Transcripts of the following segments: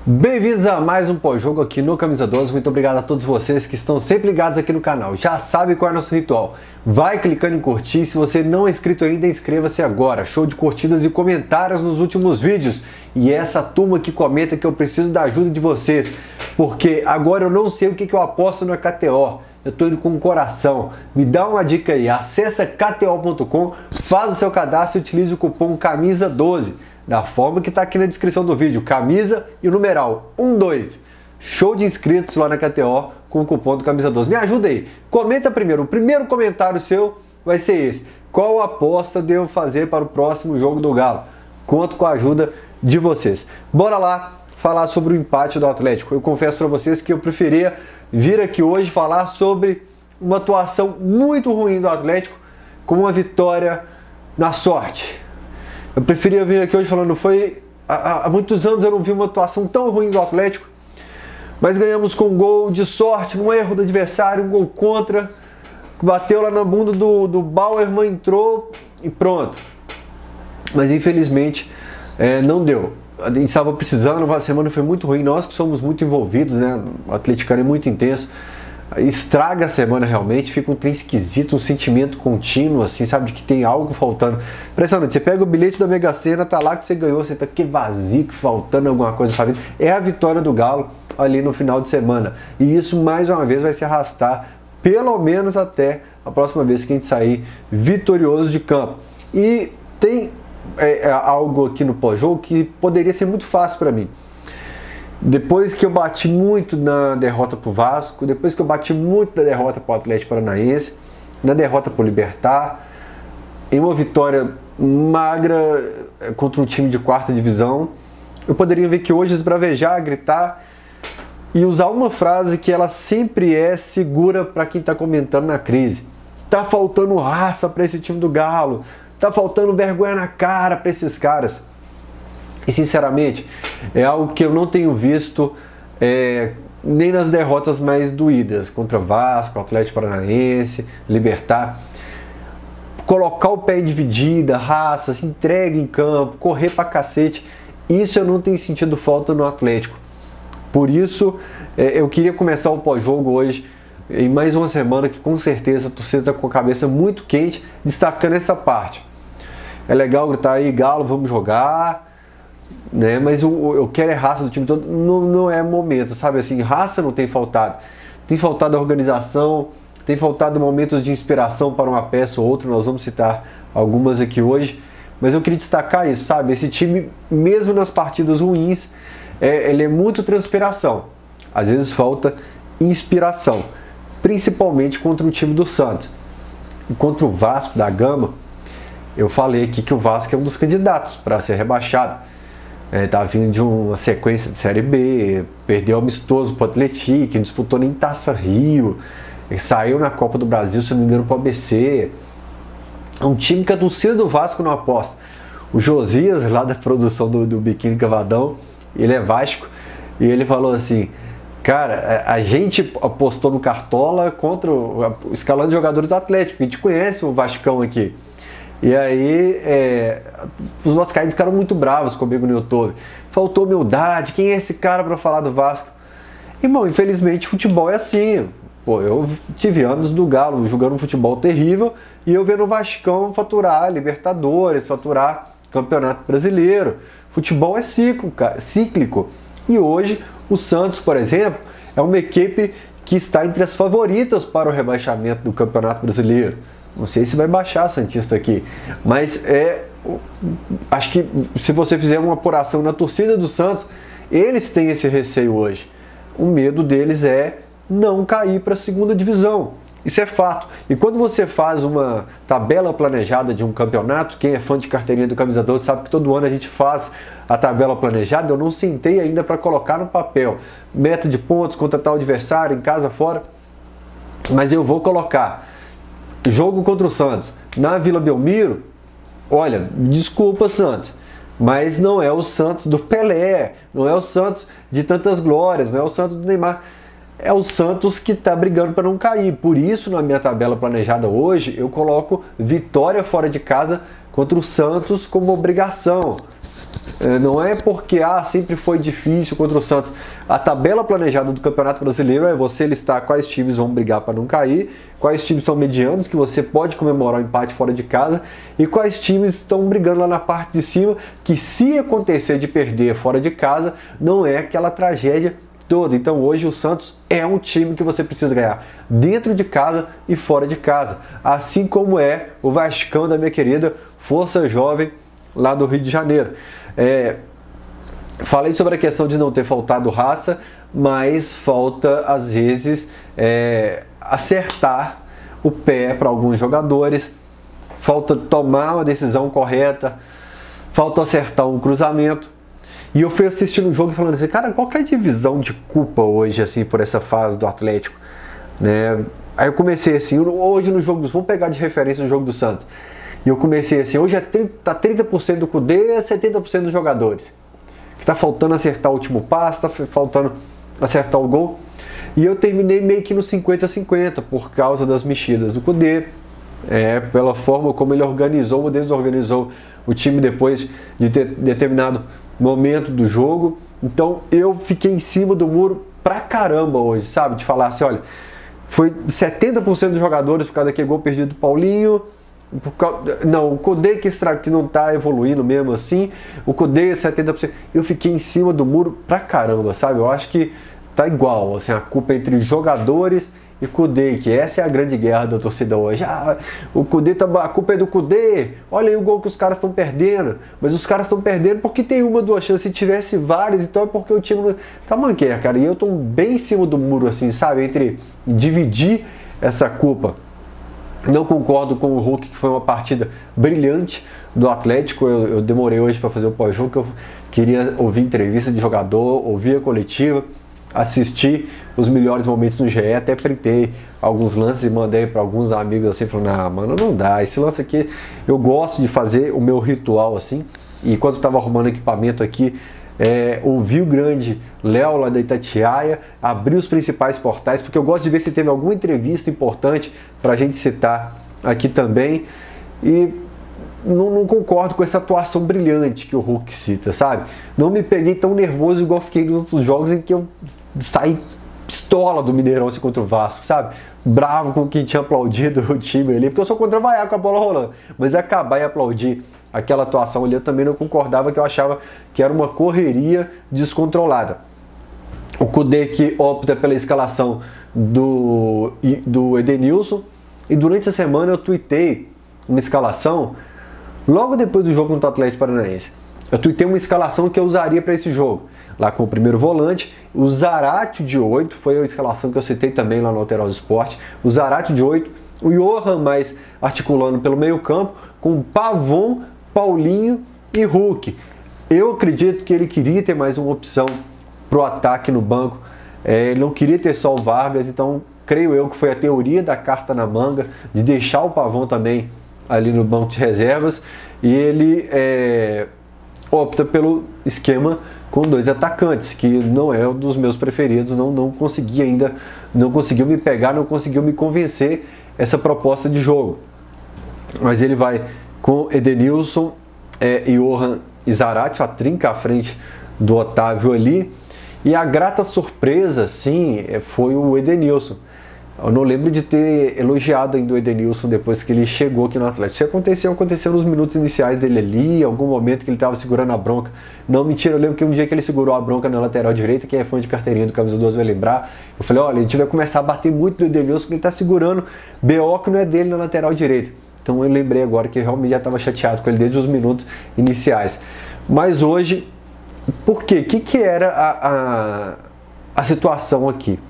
Bem-vindos a mais um pós-jogo aqui no Camisa 12. Muito obrigado a todos vocês que estão sempre ligados aqui no canal. Já sabe qual é o nosso ritual. Vai clicando em curtir. Se você não é inscrito ainda, inscreva-se agora. Show de curtidas e comentários nos últimos vídeos. E essa turma que comenta que eu preciso da ajuda de vocês. Porque agora eu não sei o que eu aposto na KTO. Eu tô indo com o coração. Me dá uma dica aí. Acessa kto.com, faz o seu cadastro e utilize o cupom CAMISA12. Da forma que está aqui na descrição do vídeo, camisa e o numeral 12. Show de inscritos lá na KTO com o cupom do Camisa 12. Me ajuda aí, comenta primeiro. O primeiro comentário seu vai ser esse: qual aposta devo fazer para o próximo jogo do Galo? Conto com a ajuda de vocês. Bora lá falar sobre o empate do Atlético. Eu confesso para vocês que eu preferia vir aqui hoje falar sobre uma atuação muito ruim do Atlético com uma vitória na sorte. Eu preferia vir aqui hoje falando, há muitos anos eu não vi uma atuação tão ruim do Atlético, mas ganhamos com um gol de sorte, um erro do adversário, um gol contra, bateu lá na bunda do Bauerman, entrou e pronto. Mas infelizmente não deu. A gente estava precisando, a semana foi muito ruim, nós que somos muito envolvidos, né? O atleticano é muito intenso, estraga a semana realmente, fica um trem esquisito, um sentimento contínuo, assim, sabe, de que tem algo faltando. Impressionante, você pega o bilhete da Mega Sena, tá lá que você ganhou, você tá que vazio, que faltando alguma coisa pra vida. É a vitória do Galo ali no final de semana. E isso, mais uma vez, vai se arrastar, pelo menos até a próxima vez que a gente sair vitorioso de campo. E tem algo aqui no pós-jogo que poderia ser muito fácil para mim. Depois que eu bati muito na derrota para o Vasco, depois que eu bati muito na derrota para o Atlético Paranaense, na derrota para o Libertad, em uma vitória magra contra um time de quarta divisão, eu poderia ver que hoje esbravejar, gritar e usar uma frase que ela sempre é segura para quem está comentando na crise. Tá faltando raça para esse time do Galo, tá faltando vergonha na cara para esses caras. E sinceramente, é algo que eu não tenho visto nem nas derrotas mais doídas, contra Vasco, Atlético Paranaense, Libertad. Colocar o pé em dividida, raça, se entrega em campo, correr pra cacete, isso eu não tenho sentido falta no Atlético. Por isso, eu queria começar o pós-jogo hoje, em mais uma semana que com certeza a torcida está com a cabeça muito quente, destacando essa parte. É legal gritar aí, Galo, vamos jogar, né? Mas eu quero raça do time todo, não é momento, sabe assim, raça não tem faltado. Tem faltado a organização, tem faltado momentos de inspiração para uma peça ou outra, nós vamos citar algumas aqui hoje, mas eu queria destacar isso, sabe? Esse time, mesmo nas partidas ruins, ele é muito transpiração. Às vezes falta inspiração, principalmente contra o time do Santos. E contra o Vasco da Gama, eu falei aqui que o Vasco é um dos candidatos para ser rebaixado. Tá vindo de uma sequência de Série B, perdeu amistoso para o Atlético, não disputou nem Taça Rio, saiu na Copa do Brasil, se não me engano, para o ABC. É um time que a torcida do Vasco não aposta. O Josias, lá da produção do Biquíni Cavadão, ele é Vasco, e ele falou assim, cara, a gente apostou no Cartola contra o escalão de jogadores do Atlético, a gente conhece o Vascão aqui. E aí, os vascaínos ficaram muito bravos comigo no YouTube. Faltou humildade, quem é esse cara para falar do Vasco? Irmão, infelizmente futebol é assim. Pô, eu tive anos do Galo jogando um futebol terrível e eu vendo o Vascão faturar Libertadores, faturar Campeonato Brasileiro. Futebol é cíclico. E hoje, o Santos, por exemplo, é uma equipe que está entre as favoritas para o rebaixamento do Campeonato Brasileiro. Não sei se vai baixar a Santista aqui, mas acho que se você fizer uma apuração na torcida do Santos, eles têm esse receio hoje. O medo deles é não cair para a segunda divisão. Isso é fato. E quando você faz uma tabela planejada de um campeonato, quem é fã de carteirinha do Camisa 12 sabe que todo ano a gente faz a tabela planejada. Eu não sentei ainda para colocar no papel meta de pontos contra tal adversário, em casa, fora, mas eu vou colocar. Jogo contra o Santos na Vila Belmiro, olha, desculpa Santos, mas não é o Santos do Pelé, não é o Santos de tantas glórias, não é o Santos do Neymar, é o Santos que está brigando para não cair. Por isso, na minha tabela planejada hoje, eu coloco vitória fora de casa contra o Santos como obrigação. Não é porque sempre foi difícil contra o Santos. A tabela planejada do Campeonato Brasileiro é você listar quais times vão brigar para não cair, quais times são medianos, que você pode comemorar o empate fora de casa, e quais times estão brigando lá na parte de cima, que se acontecer de perder fora de casa, não é aquela tragédia toda. Então hoje o Santos é um time que você precisa ganhar dentro de casa e fora de casa, assim como é o Vascão da minha querida Força Jovem lá do Rio de Janeiro. Falei sobre a questão de não ter faltado raça, mas falta às vezes acertar o pé para alguns jogadores, falta tomar uma decisão correta, falta acertar um cruzamento. E eu fui assistindo o jogo e falando assim, cara, qual que é a divisão de culpa hoje assim por essa fase do Atlético, né? Aí eu comecei assim, hoje no jogo vamos pegar de referência o jogo do Santos. E eu comecei assim, hoje tá 30% do Kudê, 70% dos jogadores. Que tá faltando acertar o último passe, tá faltando acertar o gol. E eu terminei meio que no 50-50 por causa das mexidas do Kudê, pela forma como ele organizou ou desorganizou o time depois de ter determinado momento do jogo. Então eu fiquei em cima do muro pra caramba hoje, sabe? De falar assim, olha, foi 70% dos jogadores por causa daquele gol perdido do Paulinho. Não, o Kudê que não tá evoluindo mesmo assim, o Kudê 70%, eu fiquei em cima do muro pra caramba, sabe? Eu acho que tá igual, assim, a culpa entre jogadores e Kudê, que essa é a grande guerra da torcida hoje. O Kudê, a culpa é do Kudê, olha aí o gol que os caras estão perdendo, mas os caras estão perdendo porque tem uma, duas chances, se tivesse várias, então é porque o time não... Tá manquer, cara, e eu tô bem em cima do muro, assim, sabe? Entre dividir essa culpa. Não concordo com o Hulk, que foi uma partida brilhante do Atlético. Eu demorei hoje para fazer o pós-jogo, que eu queria ouvir entrevista de jogador, ouvir a coletiva, assistir os melhores momentos no GE, até printei alguns lances e mandei para alguns amigos assim, falando, mano, não dá, esse lance aqui, eu gosto de fazer o meu ritual assim, e enquanto eu estava arrumando equipamento aqui, ouvi o grande Léo lá da Itatiaia, abri os principais portais, porque eu gosto de ver se teve alguma entrevista importante para a gente citar aqui também, e não concordo com essa atuação brilhante que o Hulk cita, sabe? Não me peguei tão nervoso igual fiquei nos outros jogos em que eu saí pistola do Mineirão assim, contra o Vasco, sabe? Bravo com quem tinha aplaudido o time ali, porque eu sou contra vaiar com a bola rolando, mas acabar e aplaudir aquela atuação ali eu também não concordava, que eu achava que era uma correria descontrolada. O Kudê que opta pela escalação do Edenilson, e durante a semana eu tuitei uma escalação, logo depois do jogo contra o Atlético Paranaense, eu tuitei uma escalação que eu usaria para esse jogo, lá com o primeiro volante, o Zarate de 8, foi a escalação que eu citei também lá no Alterosa Esporte, o Zarate de 8, o Johan mais articulando pelo meio campo, com Pavon, Paulinho e Hulk. Eu acredito que ele queria ter mais uma opção para o ataque no banco, ele não queria ter só o Vargas, então creio eu que foi a teoria da carta na manga, de deixar o Pavon também ali no banco de reservas, e ele opta pelo esquema com dois atacantes, que não é um dos meus preferidos, não consegui ainda, não conseguiu me pegar, não conseguiu me convencer essa proposta de jogo. Mas ele vai com Edenilson, Johan e Zarate, a trinca à frente do Otávio ali, e a grata surpresa, sim, foi o Edenilson. Eu não lembro de ter elogiado ainda o Edenilson depois que ele chegou aqui no Atlético. Se aconteceu nos minutos iniciais dele ali, algum momento que ele estava segurando a bronca. Não, mentira, eu lembro que um dia que ele segurou a bronca na lateral direita, quem é fã de carteirinha do Camisa 12 vai lembrar. Eu falei, olha, a gente vai começar a bater muito do Edenilson, porque ele está segurando BO que não é dele na lateral direita. Então eu lembrei agora que eu realmente já estava chateado com ele desde os minutos iniciais. Mas hoje, por quê? O que era a situação aqui?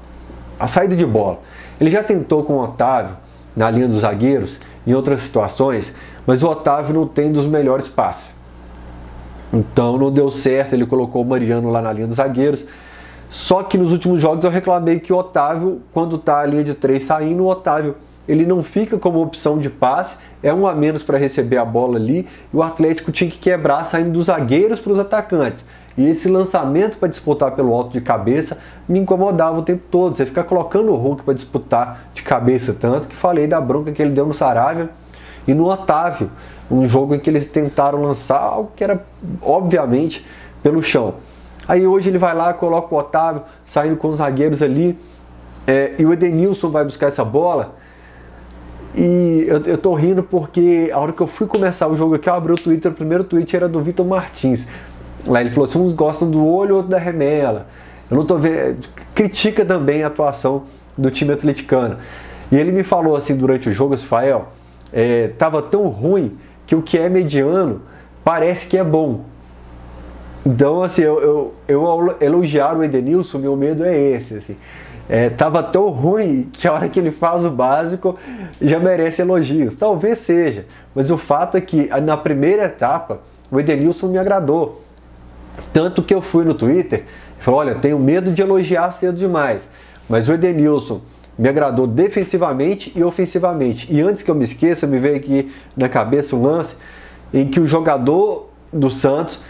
A saída de bola. Ele já tentou com o Otávio na linha dos zagueiros, em outras situações, mas o Otávio não tem dos melhores passes. Então não deu certo, ele colocou o Mariano lá na linha dos zagueiros. Só que nos últimos jogos eu reclamei que o Otávio, quando está a linha de 3 saindo, o Otávio ele não fica como opção de passe, é um a menos para receber a bola ali, e o Atlético tinha que quebrar saindo dos zagueiros para os atacantes. E esse lançamento para disputar pelo alto de cabeça me incomodava o tempo todo. Você ficar colocando o Hulk para disputar de cabeça tanto, que falei da bronca que ele deu no Saravia. e no Otávio, um jogo em que eles tentaram lançar algo que era obviamente pelo chão. Aí hoje ele vai lá, coloca o Otávio saindo com os zagueiros ali, e o Edenilson vai buscar essa bola. E eu tô rindo porque a hora que eu fui começar o jogo aqui, eu abri o Twitter, o primeiro tweet era do Vitor Martins. Lá ele falou assim, uns gostam do olho, outro da remela. Eu não tô vendo, critica também a atuação do time atleticano. E ele me falou assim durante o jogo, Rafael, tava tão ruim que o que é mediano parece que é bom. Então assim, eu elogiar o Edenilson, meu medo é esse, assim. Tava tão ruim que a hora que ele faz o básico já merece elogios. Talvez seja, mas o fato é que na primeira etapa o Edenilson me agradou. Tanto que eu fui no Twitter e falei, olha, tenho medo de elogiar cedo demais, mas o Edenilson me agradou defensivamente e ofensivamente. E antes que eu me esqueça, me veio aqui na cabeça um lance em que o jogador do Santos,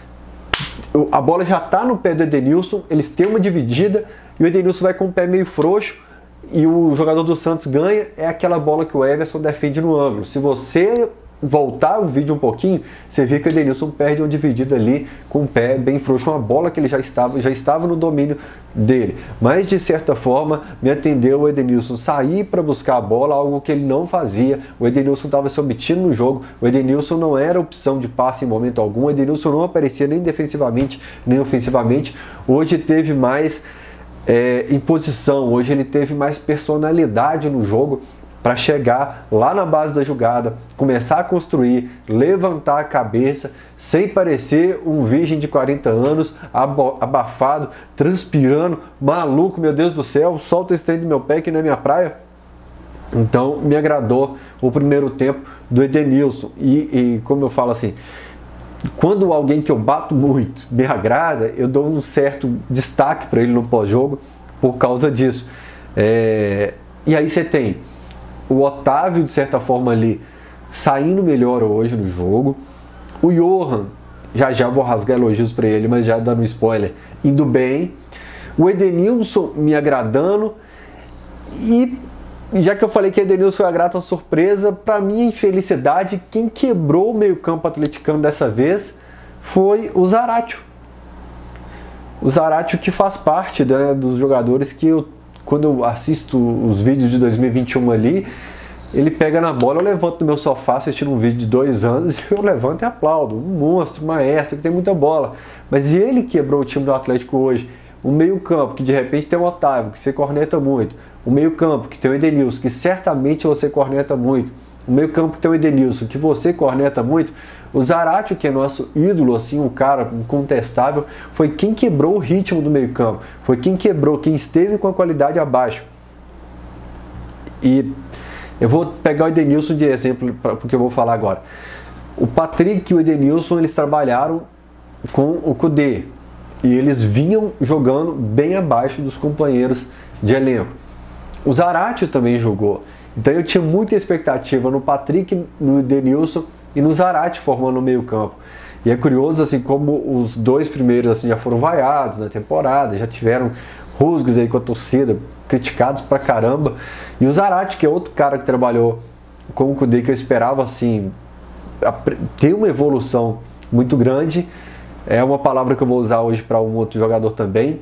a bola já está no pé do Edenilson, eles têm uma dividida, e o Edenilson vai com o pé meio frouxo e o jogador do Santos ganha. É aquela bola que o Everson defende no ângulo. Se você voltar o vídeo um pouquinho, você vê que o Edenilson perde uma dividida ali com o pé bem frouxo, uma bola que ele já estava no domínio dele. Mas de certa forma me atendeu o Edenilson sair para buscar a bola, algo que ele não fazia. O Edenilson estava se omitindo no jogo, o Edenilson não era opção de passe em momento algum, o Edenilson não aparecia nem defensivamente nem ofensivamente. Hoje teve mais imposição, hoje ele teve mais personalidade no jogo para chegar lá na base da jogada, começar a construir, levantar a cabeça, sem parecer um virgem de 40 anos, abafado, transpirando, maluco, meu Deus do céu, solta esse trem do meu pé que não é minha praia. Então me agradou o primeiro tempo do Edenilson. E como eu falo assim, quando alguém que eu bato muito me agrada, eu dou um certo destaque para ele no pós-jogo por causa disso. E aí você tem o Otávio, de certa forma ali, saindo melhor hoje no jogo. O Johan, já vou rasgar elogios para ele, mas já dando spoiler, indo bem. O Edenilson me agradando. E já que eu falei que o Edenilson foi a grata surpresa, para minha infelicidade, quem quebrou o meio-campo atleticano dessa vez foi o Zaratio. O Zaratio, que faz parte, né, dos jogadores que quando eu assisto os vídeos de 2021 ali, ele pega na bola, eu levanto do meu sofá assistindo um vídeo de 2 anos, eu levanto e aplaudo. Um monstro, um maestro, que tem muita bola. Mas ele quebrou o time do Atlético hoje. O meio-campo, que de repente tem o Otávio, que você corneta muito. O meio-campo, que tem o Edenilson, que certamente você corneta muito. O meio-campo, que tem o Edenilson, que você corneta muito. O Zaratio, que é nosso ídolo, assim, um cara incontestável, foi quem quebrou o ritmo do meio-campo. Foi quem quebrou, quem esteve com a qualidade abaixo. E eu vou pegar o Edenilson de exemplo, porque eu vou falar agora. O Patrick e o Edenilson, eles trabalharam com o Kudê. E eles vinham jogando bem abaixo dos companheiros de elenco. O Zaratio também jogou. Então eu tinha muita expectativa no Patrick, no Edenilson e no Zaratio formando o meio campo. E é curioso assim como os dois primeiros assim, já foram vaiados na temporada, já tiveram rusgas aí com a torcida, criticados pra caramba. E o Zaratio, que é outro cara que trabalhou com o Kudê, que eu esperava assim, ter uma evolução muito grande. É uma palavra que eu vou usar hoje para um outro jogador também.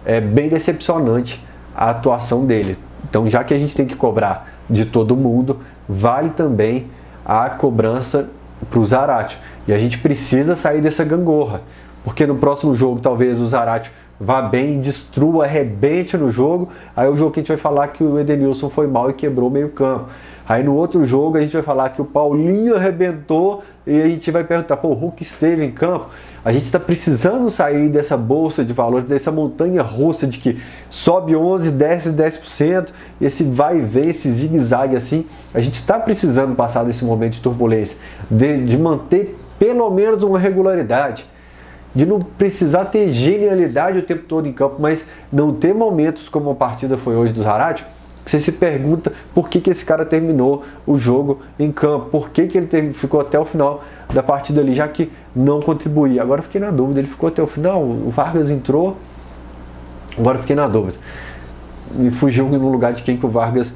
É bem decepcionante a atuação dele. Então, já que a gente tem que cobrar de todo mundo, vale também a cobrança para o Zaratio. E a gente precisa sair dessa gangorra, porque no próximo jogo talvez o Zaratio vá bem, destrua, arrebente no jogo. Aí o jogo que a gente vai falar que o Edenilson foi mal e quebrou o meio campo. Aí no outro jogo a gente vai falar que o Paulinho arrebentou e a gente vai perguntar, pô, o Hulk esteve em campo. A gente está precisando sair dessa bolsa de valores, dessa montanha russa de que sobe 11, desce 10%, esse vai e vem, esse zigue-zague assim. A gente está precisando passar desse momento de turbulência, de manter pelo menos uma regularidade, de não precisar ter genialidade o tempo todo em campo, mas não ter momentos como a partida foi hoje do Zaratio, que você se pergunta por que esse cara terminou o jogo em campo, por que ele ficou até o final da partida ali, já que não contribuía. Agora eu fiquei na dúvida, ele ficou até o final, o Vargas entrou, agora eu fiquei na dúvida. Me fugiu no lugar de quem que o Vargas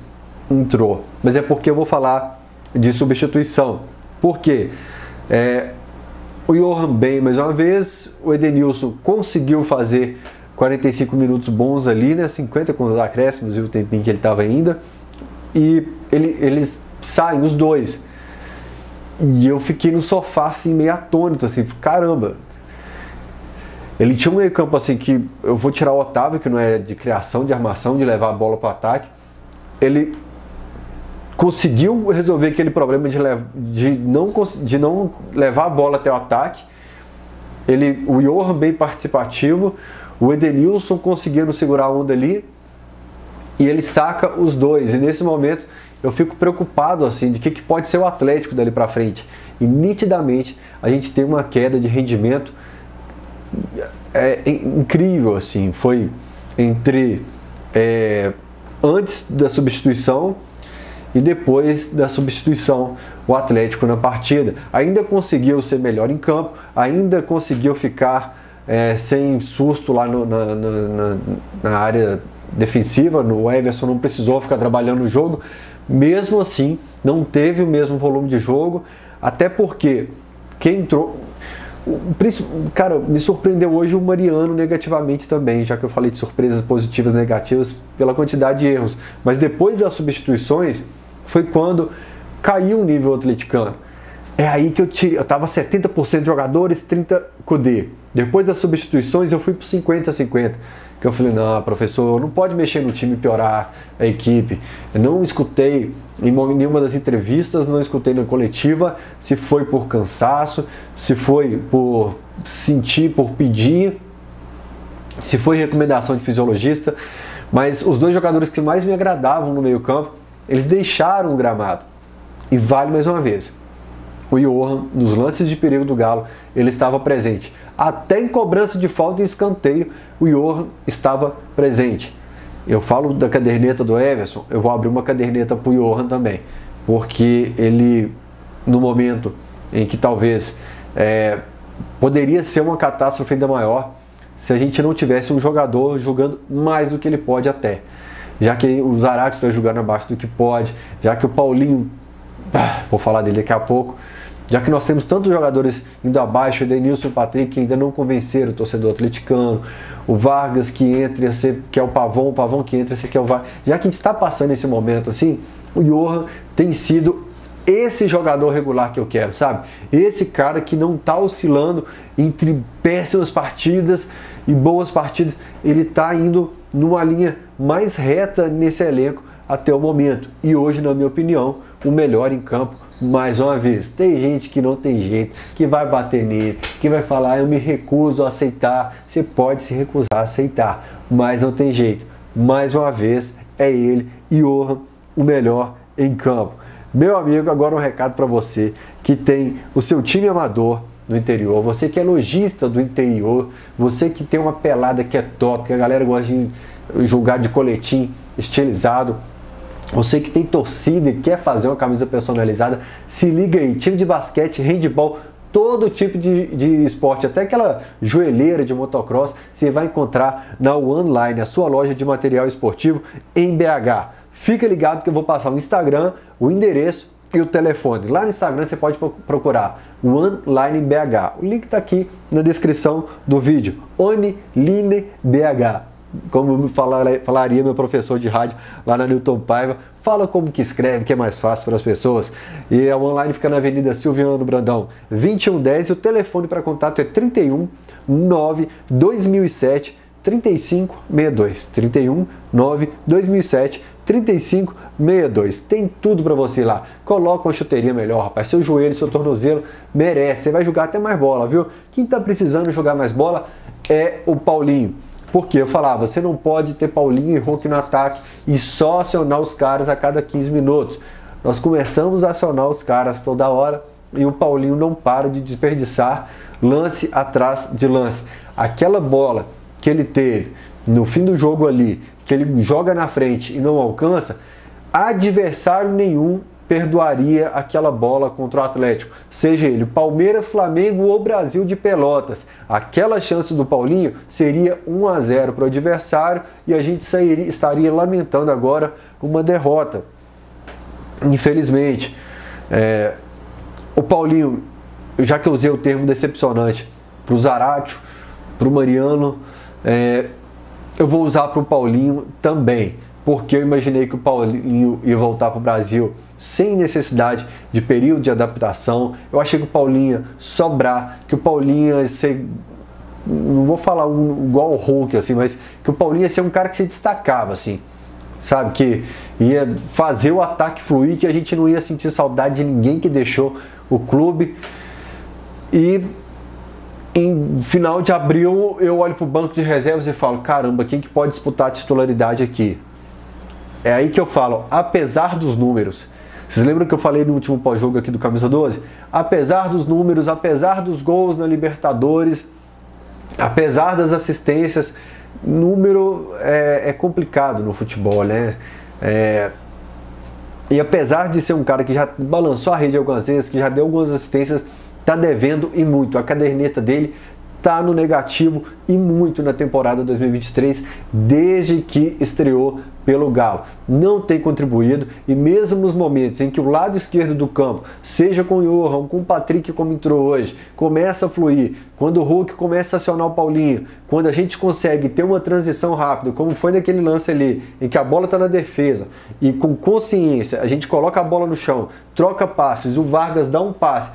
entrou. Mas é porque eu vou falar de substituição. Por quê? O Johan bem mais uma vez, o Edenilson conseguiu fazer 45 minutos bons ali, né? 50 com os acréscimos e o tempinho que ele estava ainda. E eles saem, os dois. E eu fiquei no sofá assim, meio atônito, assim, caramba. Ele tinha um meio campo assim que eu vou tirar o Otávio, que não é de criação, de armação, de levar a bola para o ataque. Ele conseguiu resolver aquele problema de não levar a bola até o ataque. O Johan bem participativo, o Edenilson conseguindo segurar a onda ali, e ele saca os dois. E nesse momento eu fico preocupado assim de que pode ser o Atlético dali para frente. E nitidamente a gente tem uma queda de rendimento incrível assim. Foi entre antes da substituição e depois da substituição, o Atlético na partida ainda conseguiu ser melhor em campo, ainda conseguiu ficar sem susto lá na área defensiva. O Everson não precisou ficar trabalhando no jogo, mesmo assim não teve o mesmo volume de jogo, até porque quem entrou... Cara, me surpreendeu hoje o Mariano negativamente também, já que eu falei de surpresas positivas e negativas pela quantidade de erros, mas depois das substituições foi quando caiu o nível atleticano. É aí que eu tava 70% de jogadores, 30% Kudê. Depois das substituições eu fui pro 50-50. Que eu falei, não, professor, não pode mexer no time e piorar a equipe. Eu não escutei em nenhuma das entrevistas, não escutei na coletiva, se foi por cansaço, se foi por sentir, por pedir, se foi recomendação de fisiologista. Mas os dois jogadores que mais me agradavam no meio campo, eles deixaram o gramado. E vale mais uma vez, o Johan, nos lances de perigo do Galo, ele estava presente. Até em cobrança de falta e escanteio, o Johan estava presente. Eu falo da caderneta do Everson, eu vou abrir uma caderneta para o Johan também. Porque ele, no momento em que talvez poderia ser uma catástrofe ainda maior, se a gente não tivesse um jogador jogando mais do que ele pode até. Já que o Zarate está jogando abaixo do que pode, já que o Paulinho, vou falar dele daqui a pouco, já que nós temos tantos jogadores indo abaixo, o Edenilson e o Patrick que ainda não convenceram o torcedor atleticano, o Vargas que entra e você quer o Pavão que entra e você quer o Vargas. Já que a gente está passando esse momento assim, o Johan tem sido esse jogador regular que eu quero, sabe? Esse cara que não está oscilando entre péssimas partidas e boas partidas, ele está indo numa linha mais reta nesse elenco até o momento. E hoje, na minha opinião, o melhor em campo, mais uma vez. Tem gente que não tem jeito, que vai bater nele, que vai falar, eu me recuso a aceitar. Você pode se recusar a aceitar, mas não tem jeito. Mais uma vez, é ele, Johan, o melhor em campo. Meu amigo, agora um recado para você que tem o seu time amador no interior, você que é lojista do interior, você que tem uma pelada que é top, que a galera gosta de jogar de coletim estilizado, você que tem torcida e quer fazer uma camisa personalizada, se liga aí, time de basquete, handball, todo tipo de esporte, até aquela joelheira de motocross, você vai encontrar na OneLine, a sua loja de material esportivo em BH. Fica ligado que eu vou passar o Instagram, o endereço e o telefone. Lá no Instagram você pode procurar OneLine BH. O link está aqui na descrição do vídeo. OneLine BH. Como falaria meu professor de rádio lá na Newton Paiva, fala como que escreve, que é mais fácil para as pessoas. E a OneLine fica na Avenida Silviano Brandão 2110 e o telefone para contato é 31 9 2007 3562. 31 9 2007 3562. Tem tudo para você lá. Coloca uma chuteirinha melhor, rapaz. Seu joelho, seu tornozelo merece. Você vai jogar até mais bola, viu? Quem tá precisando jogar mais bola é o Paulinho. Porque eu falava, você não pode ter Paulinho e Hulk no ataque e só acionar os caras a cada 15 minutos. Nós começamos a acionar os caras toda hora e o Paulinho não para de desperdiçar lance atrás de lance. Aquela bola que ele teve no fim do jogo ali, que ele joga na frente e não alcança, adversário nenhum perdoaria aquela bola contra o Atlético, seja ele Palmeiras, Flamengo ou Brasil de Pelotas. Aquela chance do Paulinho seria 1-0 para o adversário e a gente estaria lamentando agora uma derrota. Infelizmente, O Paulinho, já que eu usei o termo decepcionante para o Zaratio, para o Mariano, eu vou usar para o Paulinho também, porque eu imaginei que o Paulinho ia voltar para o Brasil sem necessidade de período de adaptação. Eu achei que o Paulinho ia sobrar, que o Paulinho ia ser, não vou falar igual o Hulk, assim, mas que o Paulinho ia ser um cara que se destacava, assim, sabe, que ia fazer o ataque fluir, que a gente não ia sentir saudade de ninguém que deixou o clube. E em final de abril eu olho para o banco de reservas e falo, caramba, quem que pode disputar a titularidade aqui? É aí que eu falo, apesar dos números, vocês lembram que eu falei no último pós-jogo aqui do Camisa 12? Apesar dos números, apesar dos gols na Libertadores, apesar das assistências, número é complicado no futebol, né? E apesar de ser um cara que já balançou a rede algumas vezes, que já deu algumas assistências, tá devendo e muito. A caderneta dele tá no negativo e muito na temporada 2023, desde que estreou pelo Galo. Não tem contribuído, e mesmo nos momentos em que o lado esquerdo do campo, seja com o Johan, com o Patrick como entrou hoje, começa a fluir, quando o Hulk começa a acionar o Paulinho, quando a gente consegue ter uma transição rápida, como foi naquele lance ali, em que a bola está na defesa, e com consciência a gente coloca a bola no chão, troca passes, o Vargas dá um passe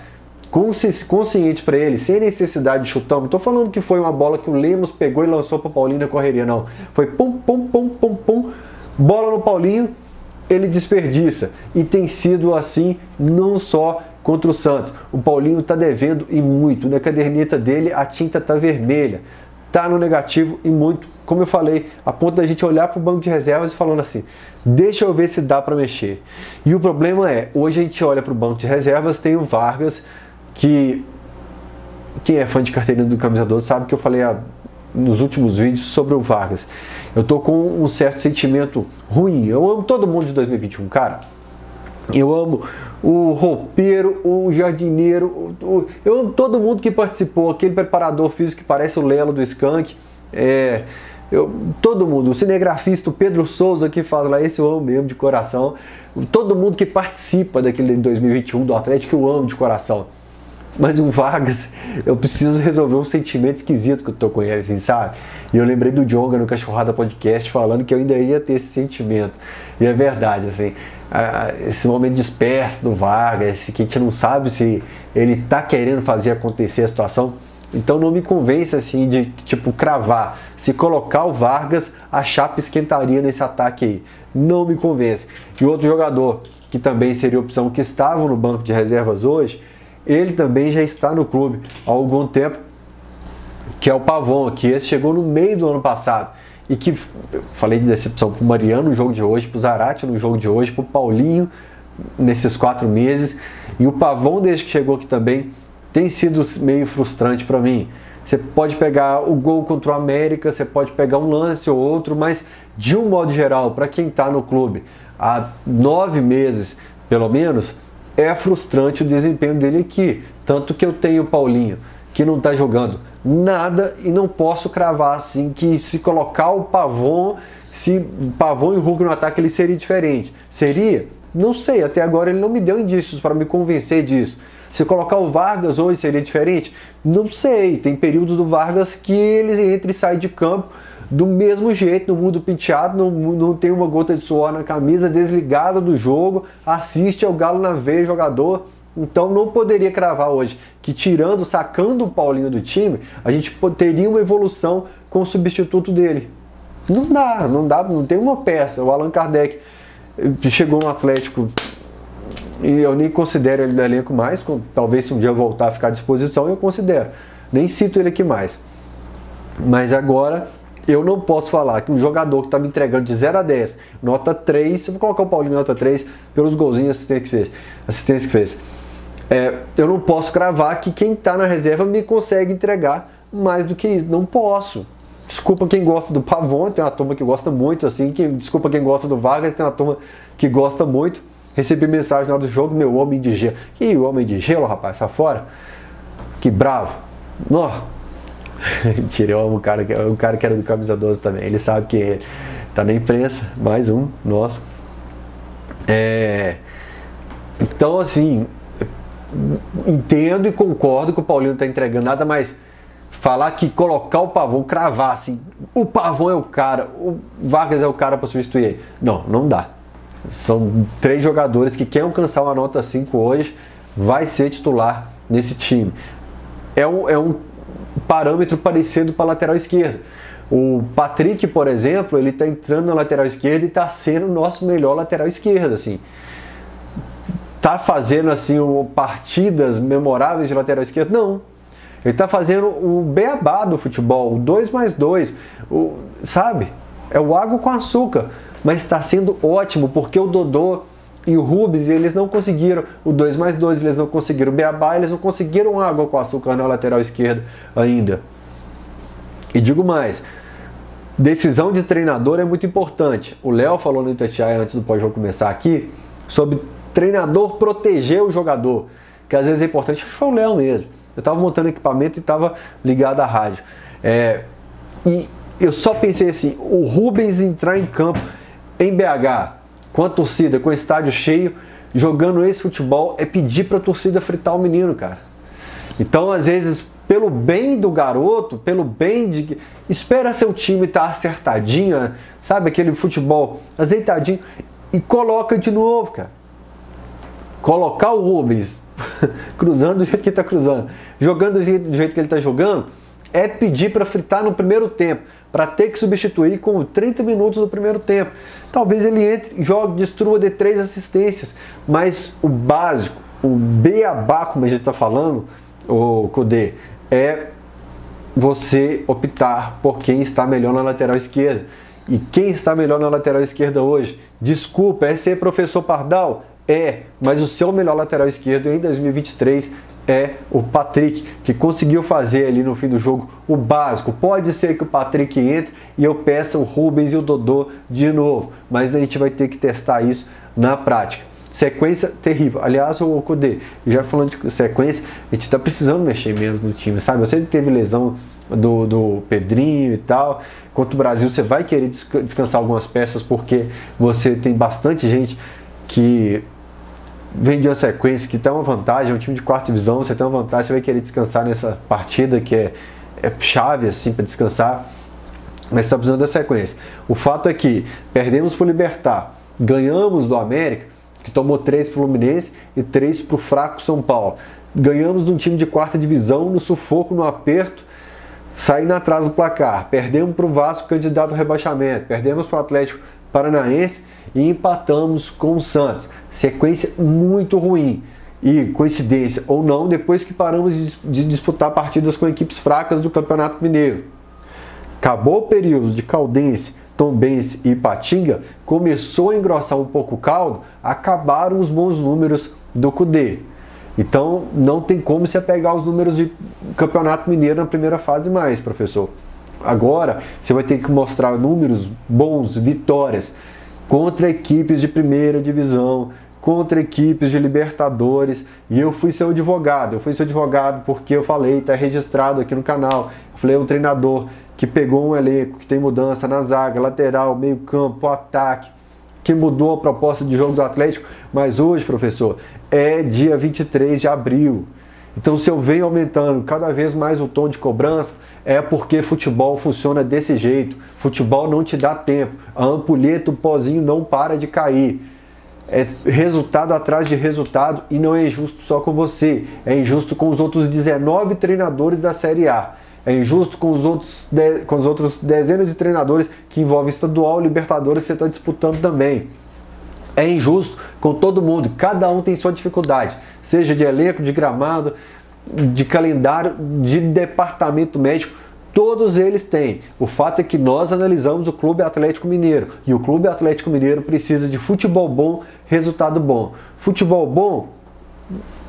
consciente para ele, sem necessidade de chutão. Não estou falando que foi uma bola que o Lemos pegou e lançou para o Paulinho na correria, não. Foi pum, pum, pum, pum, pum, bola no Paulinho, ele desperdiça. E tem sido assim não só contra o Santos. O Paulinho está devendo e muito. Na caderneta dele a tinta está vermelha, está no negativo e muito. Como eu falei, a ponto da gente olhar para o banco de reservas e falando assim, deixa eu ver se dá para mexer. E o problema é, hoje a gente olha para o banco de reservas, tem o Vargas, que quem é fã de carteirinha do Camisa 12 sabe que eu falei nos últimos vídeos sobre o Vargas. Eu tô com um certo sentimento ruim. Eu amo todo mundo de 2021, cara. Eu amo o roupeiro, o jardineiro, eu amo todo mundo que participou. Aquele preparador físico que parece o Lelo do Skank. Todo mundo, o cinegrafista, o Pedro Souza que fala lá, esse eu amo mesmo de coração. Todo mundo que participa daquele 2021 do Atlético eu amo de coração. Mas o Vargas, eu preciso resolver um sentimento esquisito que eu tô com ele, assim, sabe? E eu lembrei do Djonga no Cachorrada Podcast falando que eu ainda ia ter esse sentimento. E é verdade, assim, esse momento disperso do Vargas, que a gente não sabe se ele tá querendo fazer acontecer a situação. Então não me convence, assim, de, tipo, cravar. Se colocar o Vargas, a chapa esquentaria nesse ataque aí. Não me convence. E outro jogador, que também seria opção, que estava no banco de reservas hoje, ele também já está no clube há algum tempo, que é o Pavon, que esse chegou no meio do ano passado e que, eu falei de decepção para o Mariano no jogo de hoje, para o Zaratio no jogo de hoje, para o Paulinho nesses 4 meses, e o Pavon desde que chegou aqui também tem sido meio frustrante para mim. Você pode pegar o gol contra o América, você pode pegar um lance ou outro, mas de um modo geral, para quem está no clube há 9 meses pelo menos, é frustrante o desempenho dele aqui. Tanto que eu tenho o Paulinho, que não está jogando nada, e não posso cravar assim que se colocar o Pavon, se Pavon e o Hulk no ataque, ele seria diferente. Seria? Não sei, até agora ele não me deu indícios para me convencer disso. Se colocar o Vargas hoje seria diferente? Não sei, tem períodos do Vargas que ele entra e sai de campo do mesmo jeito, não muda o penteado, não tem uma gota de suor na camisa, desligado do jogo, assiste ao Galo na veia jogador. Então não poderia cravar hoje que sacando o Paulinho do time, a gente teria uma evolução com o substituto dele. Não dá, não tem uma peça. O Allan Kardec chegou no Atlético e eu nem considero ele no elenco mais, talvez se um dia eu voltar a ficar à disposição eu considero. Nem cito ele aqui mais. Mas agora eu não posso falar que um jogador que está me entregando de 0 a 10, nota 3, eu vou colocar o Paulinho nota 3 pelos golzinhos assistência que fez. Eu não posso cravar que quem está na reserva me consegue entregar mais do que isso. Não posso. Desculpa quem gosta do Pavon, tem uma turma que gosta muito, assim. Desculpa quem gosta do Vargas, tem uma turma que gosta muito. Recebi mensagem na hora do jogo, meu homem de gelo. E o homem de gelo, rapaz, sai fora. Que bravo. Nó. Mentira, eu amo o cara que era do Camisa 12 também. Ele sabe que tá na imprensa, mais um, nosso. Então, assim, entendo e concordo que o Paulinho não está entregando nada, mas falar que colocar o Pavão, cravar assim, o Pavão é o cara, o Vargas é o cara para substituir ele. Não, não dá. São 3 jogadores que quem alcançar uma nota 5 hoje vai ser titular nesse time. É um parâmetro parecido para a lateral esquerda. O Patrick, por exemplo, ele está entrando na lateral esquerda e está sendo o nosso melhor lateral esquerdo, assim. Tá fazendo assim partidas memoráveis de lateral esquerdo? Não. Ele tá fazendo o beabá do futebol, o 2+2, sabe? É o água com açúcar, mas está sendo ótimo, porque o Dodô e o Rubens, eles não conseguiram o 2+2, eles não conseguiram o beabá, eles não conseguiram água com açúcar na lateral esquerda ainda. E digo mais, decisão de treinador é muito importante. O Léo falou no Itatiaia antes do pós-jogo começar aqui, sobre treinador proteger o jogador, que às vezes é importante. Acho que foi o Léo mesmo. Eu estava montando equipamento e estava ligado à rádio. E eu só pensei assim, o Rubens entrar em campo em BH, com a torcida, com o estádio cheio, jogando esse futebol, é pedir para a torcida fritar o menino, cara. Então, às vezes, pelo bem do garoto, pelo bem de... Espera seu time estar acertadinho, sabe? Aquele futebol azeitadinho e coloca de novo, cara. Colocar o Rubens cruzando do jeito que ele está cruzando, jogando do jeito que ele está jogando, é pedir para fritar no primeiro tempo, para ter que substituir com 30 minutos no primeiro tempo. Talvez ele entre, jogue, destrua, dê 3 assistências, mas o básico, o beabá, como a gente está falando, o Cudê, é você optar por quem está melhor na lateral esquerda. E quem está melhor na lateral esquerda hoje? Desculpa, é ser professor Pardal? É, mas o seu melhor lateral esquerdo em 2023 é o Patrick, que conseguiu fazer ali no fim do jogo o básico. Pode ser que o Patrick entre e eu peça o Rubens e o Dodô de novo, mas a gente vai ter que testar isso na prática. Sequência terrível. Aliás, o Cudê, já falando de sequência, a gente está precisando mexer menos no time, sabe? Você teve lesão do Pedrinho e tal. Contra o Brasil, você vai querer descansar algumas peças, porque você tem bastante gente que vem de uma sequência, que tem uma vantagem, é um time de 4ª divisão, você tem uma vantagem, você vai querer descansar nessa partida que é chave assim para descansar, mas está precisando da sequência. O fato é que perdemos para o Libertad, ganhamos do América, que tomou 3 para o Fluminense e 3 para o fraco São Paulo. Ganhamos de um time de 4ª divisão, no sufoco, no aperto, saindo atrás do placar. Perdemos para o Vasco, candidato ao rebaixamento. Perdemos para o Atlético Paranaense e empatamos com o Santos. Sequência muito ruim. E, coincidência ou não, depois que paramos de disputar partidas com equipes fracas do Campeonato Mineiro. Acabou o período de Caldense, Tombense e Ipatinga, começou a engrossar um pouco o caldo, acabaram os bons números do Cudê. Então não tem como se apegar aos números de Campeonato Mineiro na primeira fase mais, professor. Agora você vai ter que mostrar números bons, vitórias, contra equipes de 1ª divisão, contra equipes de Libertadores. E eu fui seu advogado. Eu fui seu advogado porque eu falei, está registrado aqui no canal. Eu falei, é um treinador que pegou um elenco, que tem mudança na zaga, lateral, meio campo, ataque, que mudou a proposta de jogo do Atlético. Mas hoje, professor, é dia 23 de abril. Então, se eu venho aumentando cada vez mais o tom de cobrança, é porque futebol funciona desse jeito. Futebol não te dá tempo. A ampulheta, o pozinho não para de cair. É resultado atrás de resultado e não é injusto só com você. É injusto com os outros 19 treinadores da Série A. É injusto com os outros dezenas de treinadores que envolvem estadual, Libertadores, que você está disputando também. É injusto com todo mundo, cada um tem sua dificuldade, seja de elenco, de gramado, de calendário, de departamento médico, todos eles têm. O fato é que nós analisamos o Clube Atlético Mineiro, e o Clube Atlético Mineiro precisa de futebol bom, resultado bom. Futebol bom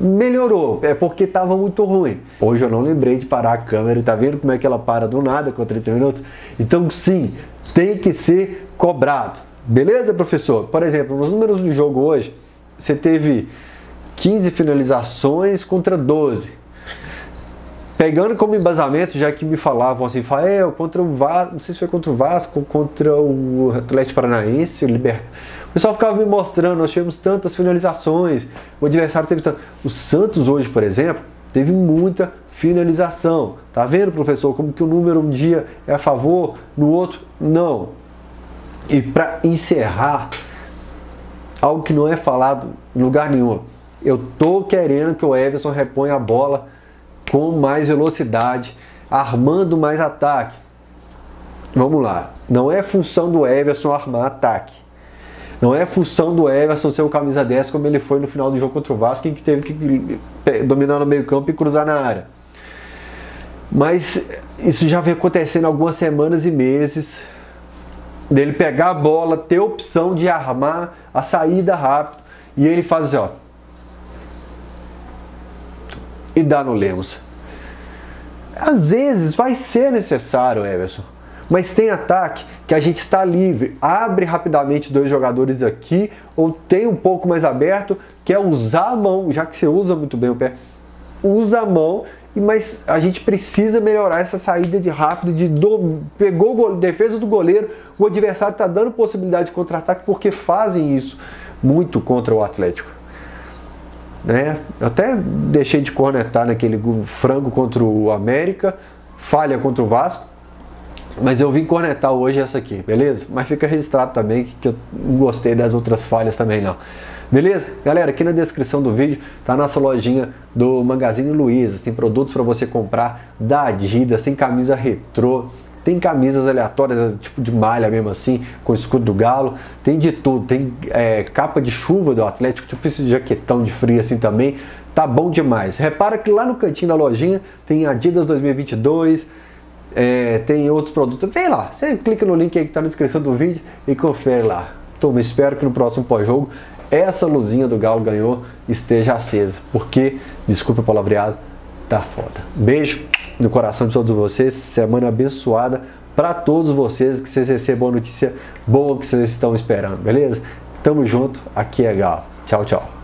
melhorou, é porque estava muito ruim. Hoje eu não lembrei de parar a câmera, tá vendo como é que ela para do nada com 30 minutos? Então sim, tem que ser cobrado. Beleza, professor? Por exemplo, nos números do jogo hoje, você teve 15 finalizações contra 12. Pegando como embasamento, já que me falavam assim, contra o Vasco, não sei se foi contra o Vasco, contra o Atlético Paranaense, pessoal ficava me mostrando, nós tivemos tantas finalizações, o adversário teve tanto. O Santos hoje, por exemplo, teve muita finalização. Tá vendo, professor, como que o número um dia é a favor, no outro não. E para encerrar, algo que não é falado em lugar nenhum, eu tô querendo que o Everson reponha a bola com mais velocidade, armando mais ataque. Vamos lá, não é função do Everson armar ataque. Não é função do Everson ser o camisa 10 como ele foi no final do jogo contra o Vasco, em que teve que dominar no meio campo e cruzar na área. Mas isso já vem acontecendo há algumas semanas e meses, dele pegar a bola, ter a opção de armar a saída rápido, e ele faz assim, ó, e dá no Lemos. Às vezes vai ser necessário, Everson, mas tem ataque que a gente está livre, abre rapidamente dois jogadores aqui, ou tem um pouco mais aberto, que é usar a mão, já que você usa muito bem o pé, usa a mão, mas a gente precisa melhorar essa saída de rápido, pegou a defesa do goleiro, o adversário está dando possibilidade de contra-ataque, porque fazem isso muito contra o Atlético. Né? Eu até deixei de cornetar naquele frango contra o América, falha contra o Vasco, mas eu vim cornetar hoje essa aqui, beleza? Mas fica registrado também que eu não gostei das outras falhas também não. Beleza? Galera, aqui na descrição do vídeo tá a nossa lojinha do Magazine Luiza. Tem produtos para você comprar da Adidas, tem camisa retrô, tem camisas aleatórias, tipo de malha mesmo assim, com o escudo do Galo, tem de tudo, tem capa de chuva do Atlético, tipo esse jaquetão de frio assim também, tá bom demais. Repara que lá no cantinho da lojinha tem Adidas 2022, tem outros produtos, vem lá, você clica no link aí que tá na descrição do vídeo e confere lá. Então, espero que no próximo pós-jogo essa luzinha do Galo ganhou esteja acesa, porque, desculpa o palavreado, tá foda. Beijo no coração de todos vocês, semana abençoada para todos vocês, que vocês recebam a notícia boa que vocês estão esperando, beleza? Tamo junto, aqui é Galo. Tchau, tchau.